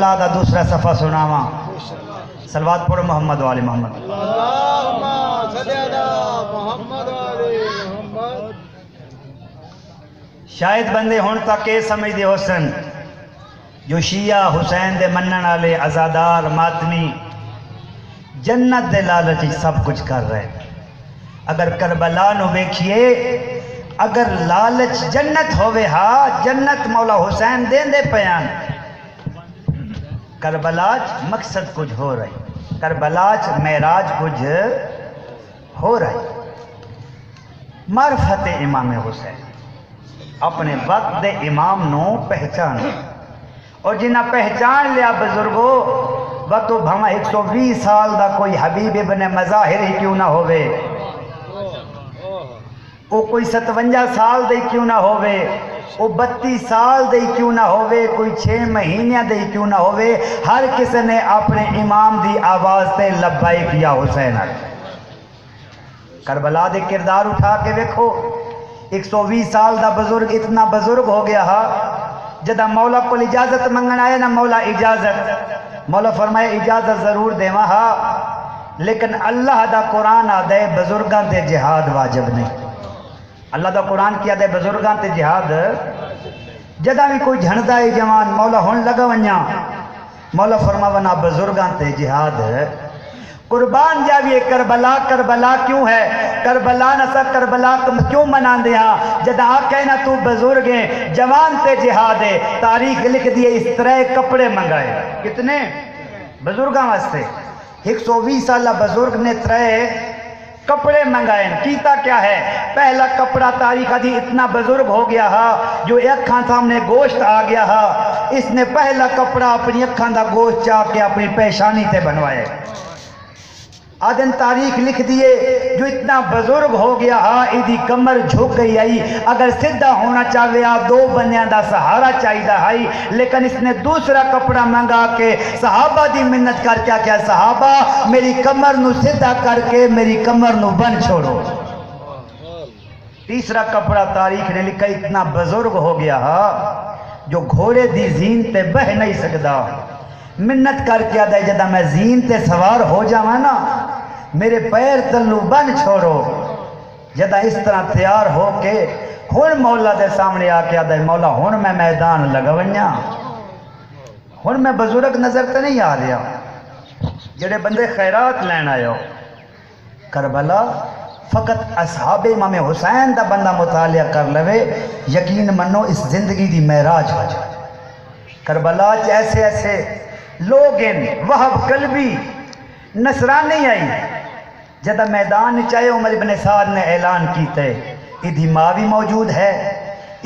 اللہ دا دوسرا صفحہ سناواں صلوات پڑھو محمد والے محمد اللہم صلی علی محمد والے محمد۔ شاید بندے ہون تک یہ سمجھدے ہو سن جو شیعہ حسین دے منن والے عزادار ماتمی جنت دے لالچ سب کچھ کر رہے ہیں۔ اگر کربلا نو ویکھیے اگر لالچ جنت ہوئے ہاں جنت مولا حسین دین دے پیان، کربلا مقصد کچھ ہو رہی، کربلا معراج کچھ ہو رہی۔ معرفت امام حسین اپنے وقت دے امام نو پہچان، اور جنہ پہچان لیا بزرگو وہ تو بھما 120 سال دا کوئی حبیب ابن مظاہر ہی کیوں نہ ہوئے، وہ کوئی 57 سال دے کیوں نہ ہوئے، وہ 32 سال دے کیوں نہ ہوئے، کوئی 6 مہینے دے کیوں نہ ہوئے، ہر کسی نے اپنے امام دی آواز تے لبیک یا حسین آئے۔ کربلا دے کردار اٹھا کے دیکھو، 120 سال دا بزرگ اتنا بزرگ ہو گیا ہا، جدہ مولا کو اجازت منگن آئے نا مولا اجازت، مولا فرمائے اجازت ضرور دے وہاں، لیکن اللہ دا قرآن آدھے بزرگاں تے جہاد واجب نہیں۔ اللہ دا قرآن کیا دے بزرگاں تے جہاد، جدہ بھی کوئی جھندا ہے جوان مولا ہون لگا ونیا، مولا فرماونا بزرگاں تے جہاد قربان جاویے۔ کربلا کربلا کیوں ہے؟ کربلا نسا کربلا کیوں منان دے ہاں؟ جدہ آکے نا تو بزرگ ہیں جوان تے جہاد ہے، تاریخ لکھ دیئے اس طرح کپڑے منگائے، کتنے بزرگاں واسطے 120 سالہ بزرگ نے طرح کپڑے منگائیں۔ کیتا کیا ہے؟ پہلا کپڑا تاریخ دی اتنا بزرگ ہو گیا ہا جو اکھاں سامنے گوشت آ گیا ہا، اس نے پہلا کپڑا اپنی اکھاں دا گوشت چاک کے اپنی پیشانی تے بنوائے۔ آدن تاریخ لکھ دیئے جو اتنا بزرگ ہو گیا ہا ایدی کمر جھک گئی آئی، اگر سدھا ہونا چاہوے آ 2 بندیاں دا سہارا چاہی دا آئی، لیکن اس نے دوسرا کپڑا منگا کے صحابہ دی منت کر کیا صحابہ میری کمر نو سدھا کر کے میری کمر نو بن چھوڑو۔ تیسرا کپڑا تاریخ نے لکھا اتنا بزرگ ہو گیا ہا جو گھوڑے دی زین تے بہ نہیں سکدا، منت کر کے آدھا جدہ میں زین تے سوار ہو جاواں نا میرے پیر تلو بن چھوڑو۔ جدہ اس طرح تیار ہو کے ہن مولا دے سامنے آ کے آدھا مولا ہن میں میدان لگا ونیا، ہن میں بزرگ نظر تے نہیں آ رہا جڑے بندے خیرات لین آئے ہو۔ کربلا فقط اصحاب امام حسین دا بندہ مطالعہ کر لوے یقین منو اس زندگی دی معراج ہو جائے۔ کربلا ایسے ایسے لوگ ہیں، وہب قلبی نصرانی آئی، جدہ میدان چاہے عمر ابن سعد نے اعلان کیتے ادھی ماں بھی موجود ہے،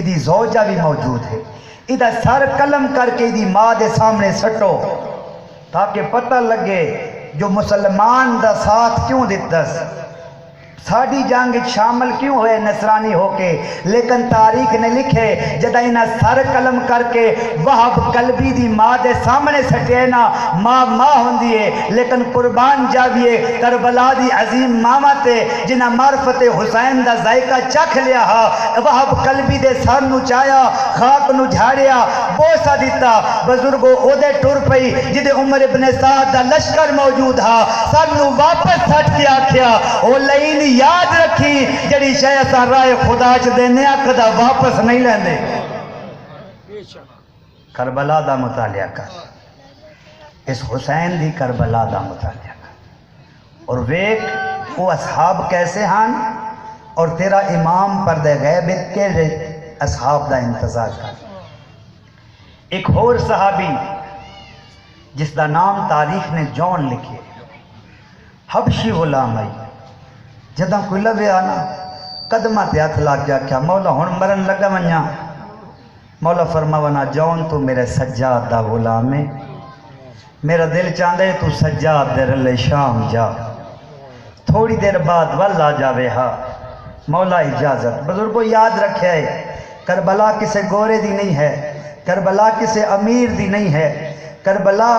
ادھی زوجہ بھی موجود ہے، ادھا سر قلم کر کے ادھی ماں دے سامنے سٹو تاکہ پتہ لگے جو مسلمان دا ساتھ کیوں دیتس، ساڑھی جنگ شامل کیوں ہوئے نصرانی ہو کے، لیکن تاریخ نے لکھے جدہ انہا سر قلم کر کے وہب قلبی دی ماں دے سامنے سٹے نا ماں ہوندیے، لیکن قربان جاویے کربلا دی عظیم ماما تے جنہا معرفت حسین دا ذائقہ چکھ لیا ہا، وہب قلبی دے سر نو چایا خاک نو جھاڑیا بوسا دیتا، بزرگو او دے ٹور پئی جدے عمر ابن سعد دا لشکر موجود ہا، سر نو واپس سٹ کے آکھیا او لئین یاد رکھی جڑی شاہ سا رائے خدا چ دینے کدا واپس نہیں لیندے۔ کربلا دا مطالعہ کر، اس حسین دی کربلا دا مطالعہ کر، اور ویک وہ اصحاب کیسے ہان اور تیرا امام پردے غیب کے اصحاب دا انتظار کر۔ ایک اور صحابی جس دا نام تاریخ نے جون لکھے، حبشی غلام آئی، جدہ کوئی لگے آنا قدمہ تے ہاتھ لا کے کیا مولا ہن مرن لگا ونیا، مولا فرماونا جون تو میرے سجاد دا غلام ہے، میرا دل چاندے تو سجاد دے رلے شام جا، تھوڑی دیر بعد واللہ جاوے ہا، مولا اجازت۔ بزرگوں یاد رکھے کربلا کسے گورے دی نہیں ہے، کربلا کسے امیر دی نہیں ہے، کربلا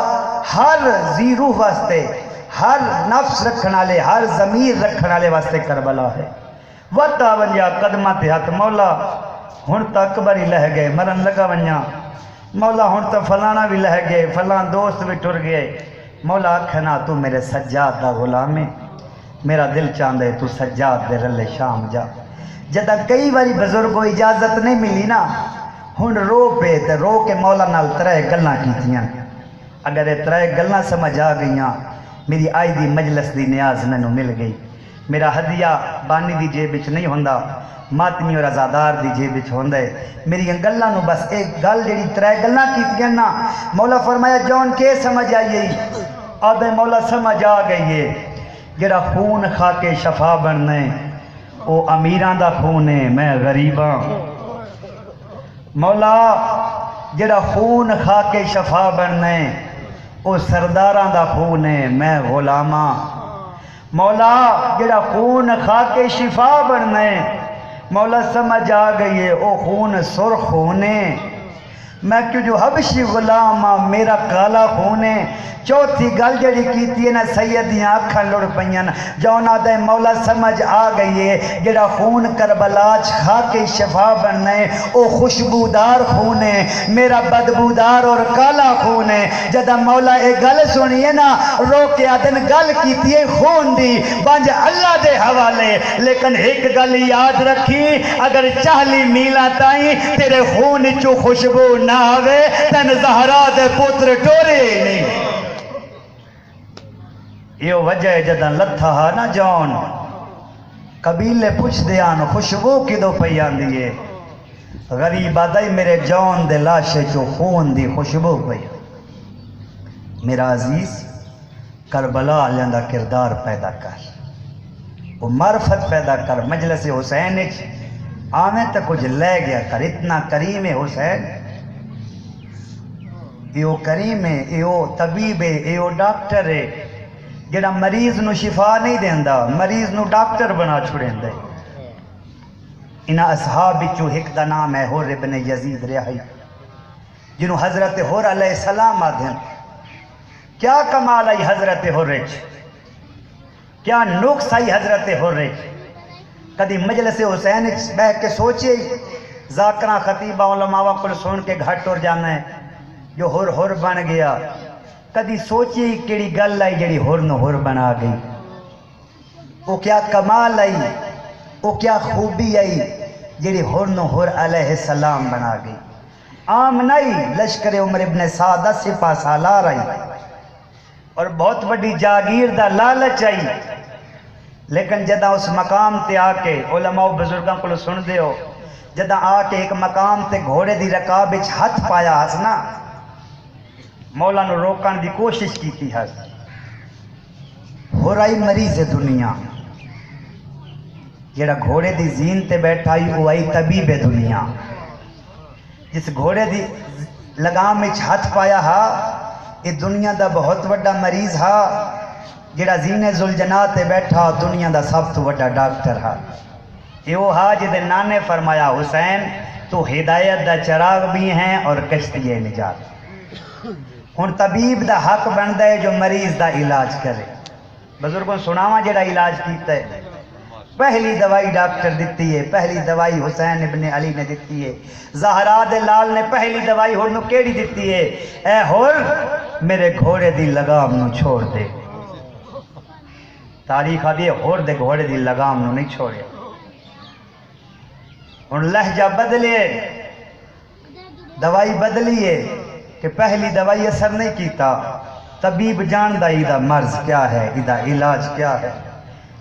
ہر ذی روح واسطے، ہر نفس رکھنا لے، ہر ضمیر رکھنا لے واسطے کربلا ہے۔ وطا ونجا قدمہ تے ہاتھ مولا ہن تک بری لہ گئے مرن لگا ونجا، مولا ہن تو فلانا بھی لہ گئے، فلان دوست بھی ٹر گئے، مولا آکھنا تو میرے سجاد دا غلام ہے، میرا دل چاہندے تو سجاد دے رلے شام جا۔ جدہ کئی باری بزرگوں اجازت نہیں ملی نا، ہن رو پہ تے رو کے مولا نال ترے گلاں کیتیاں، اگر یہ ترے گلاں سمجھ آ گئیاں میری آئی دی مجلس دی نیاز مینوں مل گئی۔ میرا ہدیہ بانی دی جیب وچ نہیں ہوندا، ماتمی اور ازادار دی جیب وچ ہوندا ہے۔ میری گلاں نو بس ایک گل جڑی ترے گلاں کیتیاں نا، مولا فرمایا جون کے سمجھ آئی، آدھے مولا سمجھ آ گئی ہے، جڑا خون کھا کے شفا بننا ہے او امیراں دا خون ہے، میں غریباں۔ مولا جڑا خون کھا کے شفا بننا ہے او سرداراں دا خون ہے، میں غلاماں۔ مولا جڑا خون کھا کے شفا بننا ہے، مولا سمجھ آ گئی ہے او خون سرخ خون ہے، میں کیوں جو حبشی غلام ہاں، میرا کالا خون ہے۔ چوتھی گل جڑی کیتی ہے نا سیدیاں اکھاں لڑ پئیاں، جونا دے مولا سمجھ آ گئی ہے جڑا خون کربلا کھا کے شفا بننا ہے او خوشبودار خون ہے، میرا بدبودار اور کالا خون ہے۔ جدا مولا اے گل سنیے نا رو کے آدن گل کیتی ہے خون دی بانج اللہ دے حوالے، لیکن ایک گل یاد رکھی اگر 40 میلہ تائیں تیرے خون چو خوشبو نہ آوے تن زہرا دے پتر ٹورے نہیں۔ یہ وجہ ہے جدہ لتھا ہا نا جون قبیلے پوچھ دیان خوشبو کدو پئی آندی ہے، غریب آدھائی میرے جون دے لاشے چو خون دی خوشبو پئی۔ میرا عزیز کربلا آلیاں دا کردار پیدا کر، وہ معرفت پیدا کر، مجلس حسین آمیں تو کچھ لے گیا کر، اتنا کریم ہے حسین، ایو کریم ہے، ایو طبیب ہے، ایو ڈاکٹر ہے، جڑا مریض نو شفا نہیں دیندہ، مریض نو ڈاکٹر بنا چھوڑیں دے۔ انہا اصحاب چو ایک دا نام ہے حر ابن یزید ریاحی، جنہوں حضرت حر علیہ السلام آدھیں۔ کیا کمال آئی حضرت حر، کیا نقص آئی حضرت حر، کدی مجلس حسین بہ کے سوچے ذاکرہ خطیبہ علماء کو سن کے گھٹ اور جانا ہے جو حر حر بن گیا، کدی سوچی کیڑی گل آئی جڑی حر نو حر بنا گئی، وہ کیا کمال آئی، وہ کیا خوبی آئی جڑی حر نو حر علیہ السلام بنا گئی۔ عام نہیں، لشکر عمر ابن سعدہ سپاہ سالار آئی اور بہت بڑی جاگیر دا لالچ آئی، لیکن جدہ اس مقام تے آکے علماء و بزرگاں کو سن دے ہو، جدہ آکے ایک مقام تے گھوڑے دی رکاب اچھ ہاتھ پایا ہسنا، مولا نو روکان دی کوشش کی تھی ہے، ہو رہی مریض دنیا، جیڑا گھوڑے دی زین تے بیٹھائی وہ آئی طبیب دنیا، جس گھوڑے دی لگام اچھ ہاتھ پایا ہا یہ دنیا دا بہت بڑا مریض ہا، جیڑا زین ذوالجناح تے بیٹھا دنیا دا سب تو بڑا ڈاکٹر ہا۔ یہ وہ ہا جدے نانے فرمایا حسین تو ہدایت دا چراغ بھی ہیں اور کشتی نجات۔ ہن طبیب دا حق بندا ہے جو مریض دا علاج کرے۔ بزرگوں سناواں جڑا علاج کیتا ہے، پہلی دوائی ڈاکٹر دیتی ہے، پہلی دوائی حسین ابن علی نے دیتی ہے، زہرا دے لال نے پہلی دوائی ہر نو کیڑی دیتی ہے، اے ہر میرے گھوڑے دی لگام نو چھوڑ دے۔ تاریخ آدھی ہے ہر دے گھوڑے دی لگام نو نہیں چھوڑے، ہن لہجہ بدلے، دوائی بدلیے کہ پہلی دوائی اثر نہیں کیتا، طبیب جاندہ ایدہ مرض کیا ہے، ایدہ علاج کیا ہے۔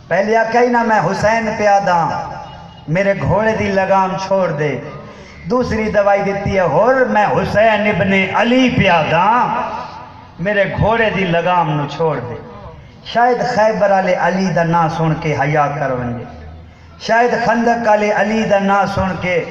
پہلے آکھائی نا میں حسین پیادہ میرے گھوڑے دی لگام چھوڑ دے، دوسری دوائی دیتی ہے ہر میں حسین ابن علی پیادہ میرے گھوڑے دی لگام نو چھوڑ دے۔ شاید خیبر علی علی دا نا سن کے حیا کر ونجے، شاید خندق علی علی دا نا سن کے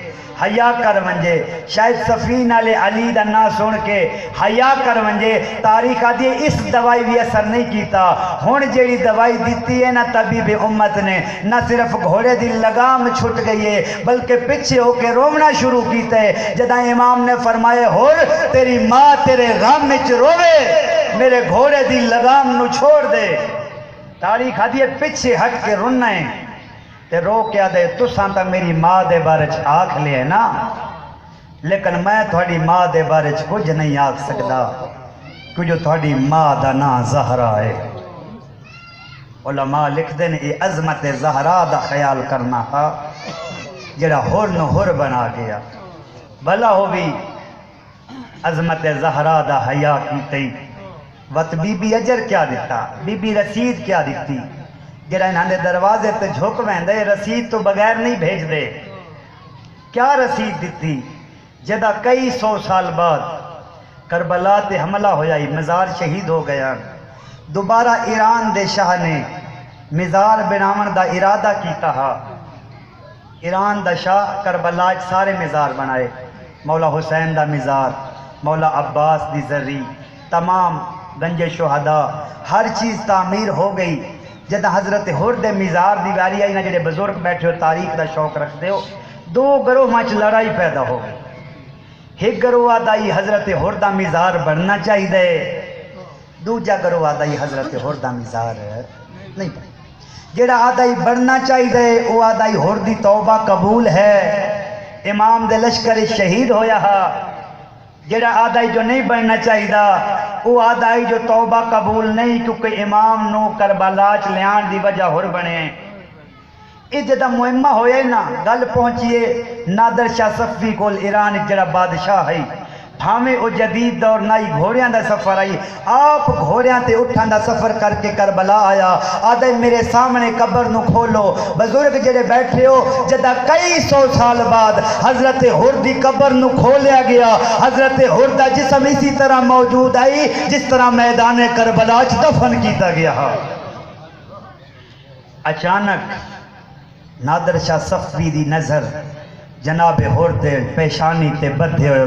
حیا کر ونجے، شاید صفین علی علی دا نا سن کے حیا کر ونجے۔ تاریخ آدھی اس دوائی بھی اثر نہیں کیتا، ہون جیڑی دوائی دیتی ہے نا طبیب امت نے، نہ صرف گھوڑے دی لگام چھٹ گئی ہے بلکہ پیچھے ہو کے رونا شروع کیتا ہے۔ جدہ امام نے فرمائے ہور تیری ماں تیرے غم میں روے، میرے گھوڑے دی لگام نو چھوڑ دے۔ تاریخ آدھی پیچھے ہٹ کے رونا ہے تے رو کیا دے تساں تا میری ماں دے بارے آکھ لے نا، لیکن میں تھوڑی ماں دے بارے چ کچھ نہیں آکھ سکدا کہ جو تھوڑی ماں دا نام زہرا ہے۔ علماء لکھ دیں یہ عظمت زہرا دا خیال کرنا تھا جڑا ہور نو ہور بنا گیا۔ بھلا ہو بھی عظمت زہرا دا حیا کیتی وقت بی بی اجر کیا دیتا، بی بی رسید کیا دیتی، جڑا انہاں دے دروازے تے جھک ویندے رسید تو بغیر نہیں بھیج دے۔ کیا رسید دیتی؟ جدا کئی 100 سال بعد کربلا تے حملہ ہویا ہی مزار شہید ہو گیا، دوبارہ ایران دے شاہ نے مزار بناون دا ارادہ کیتا ہا۔ ایران دا شاہ کربلا سارے مزار بنائے، مولا حسین دا مزار، مولا عباس دی زری، تمام گنج شہداء، ہر چیز تعمیر ہو گئی۔ جدہ حضرت حر دے مزار دی واری آئی نا، جڑے بزرگ بیٹھے ہو تاریخ دا شوق رکھ دے ہو، دو گروہ مچ لڑائی پیدا ہو گئی۔ ایک گروہ آدائی حضرت حر دا مزار بڑھنا چاہی دے، دوجا گروہ آدائی حضرت حر دا مزار نہیں بڑھنا۔ جڑا آدائی بڑھنا چاہی دے وہ آدائی حر دی توبہ قبول ہے، امام دے لشکر شہید ہویا ہا۔ جڑا آدائی جو نہیں بڑھنا چاہی دا وہ آدائی جو توبہ قبول نہیں، کیونکہ امام نو کربلا چ لیان دی وجہ حر بنے۔ یہ جدہ مہمہ ہوئے نا گل پہنچیے نادر شاہ صفوی کول، ایران جڑا بادشاہ ہے، بھامے او جدید دور نائی گھوڑیاں دا سفر آئی، آپ گھوڑیاں تے اٹھاں دا سفر کر کے کربلا آیا۔ آدھے میرے سامنے قبر نو کھولو، بزرگ جڑے بیٹھے ہو، جدہ کئی 100 سال بعد حضرت حر دی قبر نو کھولیا گیا، حضرت حر دا جسم اسی طرح موجود آئی جس طرح میدان کربلا چ دفن کیتا گیا۔ اچانک نادر شاہ صفوی دی نظر جناب حر دے پیشانی تے بدھے ہوئے